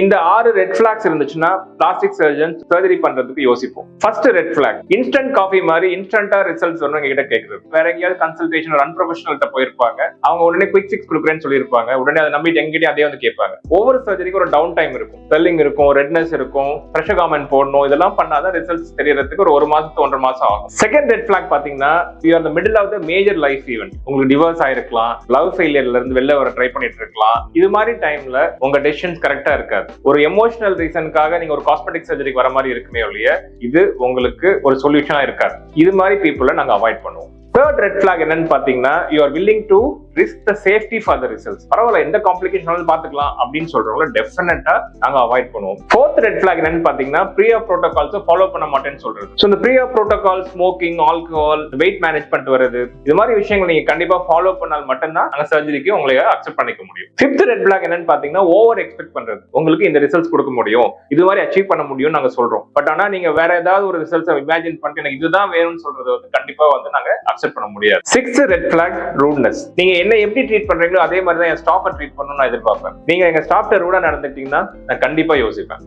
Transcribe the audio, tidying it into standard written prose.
இந்த 6 red blocks இருந்துச்சுன்னா plastic surgeon surgery பண்றதுக்கு யோசிப்போம். First red block, instant coffee மாதிரி இன்ஸ்டன்டா ரிசல்ட்ஸ் வரணும் எங்ககிட்ட கேட்கறது. வேற எங்கேயாவது கன்சல்டேஷன் ஒரு அன்ப்ரொஃபஷனல்கிட்ட போயிருப்பாங்க, அவங்க உடனே குயிக் ஃபிக்ஸ் கொடுக்குறேன்னு சொல்லியிருப்பாங்க, உடனே அதை நம்பிட்டு எங்கிட்டே அதே வந்து கேட்பாங்க. ஒவ்வொரு சர்ஜரிக்கு ஒரு டவுன் டைம் இருக்கும், ஸ்வெல்லிங் இருக்கும், ரெட்னஸ் இருக்கும், பிரஷர் காமெண்ட் போடணும், இதெல்லாம் பண்ணாதான் ரிசல்ட்ஸ் தெரியறதுக்கு ஒரு மாசத்து 1.5 மாசம் ஆகும். செகண்ட் ரெட் பிளாக் பாத்தீங்கன்னா you are the middle of the major life event. உங்களுக்கு டிவோர்ஸ் ஆயிருக்கலாம், லவ் ஃபெயிலியர்ல இருந்து வெளில வர ட்ரை பண்ணிட்டு இருக்கலாம். இது மாதிரி டைம்ல உங்க டெசிஷன்ஸ் கரெக்டா இருக்காது. ஒரு எமோஷனல் ரீசனுக்காக நீங்க ஒரு காஸ்மெட்டிக் சர்ஜரிக்கு வர மாதிரி இருக்குமே ஒழிய இது உங்களுக்கு ஒரு சொல்யூஷனா இருக்காது. இது மாதிரி பீப்புளை நாங்க அவாய்ட் பண்ணுவோம். தேர்ட் ரெட் பிளாக் என்னன்னு பாத்தீங்கன்னா you are willing to risk the safety for the results. பரவாயில்ல, எந்த காம்ப்ளிகேஷன் பாத்துக்கலாம் அப்படின்னு சொல்றவங்கள டெஃபினட்டா நாங்க அவாய்ட் பண்ணுவோம். ஃபோர்த் ரெட் பிளாக் என்னன்னு பாத்தீங்கன்னா ப்ரீஆப் ப்ரோட்டோகால்ஸ் ஃபாலோ பண்ண மாட்டேன்னு சொல்றது. ஸோ இந்த pre op protocol, smoking, alcohol, weight management வருது, இது மாதிரி விஷயங்கள் நீங்க கண்டிப்பா ஃபாலோ பண்ணால் மட்டும்தான் நாங்க சர்ஜரிக்கு உங்களை அக்செப்ட் பண்ணிக்க முடியும். ஃபிஃப்த் ரெட் பிளாக் என்னன்னு பாத்தீங்கன்னா ஓவர் எக்ஸ்பெக்ட் பண்றது. உங்களுக்கு இந்த ரிசல்ட்ஸ் கொடுக்க முடியும், இது மாதிரி அச்சீவ் பண்ண முடியும் நாங்க சொல்றோம். பட் ஆனா நீங்க வேற ஏதாவது ஒரு ரிசல்ட்ஸ் இமேஜின் பண்ணிட்டு எனக்கு இதுதான் வேணும்னு சொல்றது வந்து கண்டிப்பா வந்து நாங்க அக்செப்ட் பண்ண முடியாது. Sixth red block rudeness. நீங்க என்ன எப்படி ட்ரீட் பண்றீங்களோ அதே மாதிரி தான் என் ஸ்டாஃபை ட்ரீட் பண்ணணும்னு நான் எதிர்பார்ப்பேன். நீங்க எங்க ஸ்டாஃப்ட ரூடா நடந்துட்டீங்கன்னா நான் கண்டிப்பா யோசிப்பேன்.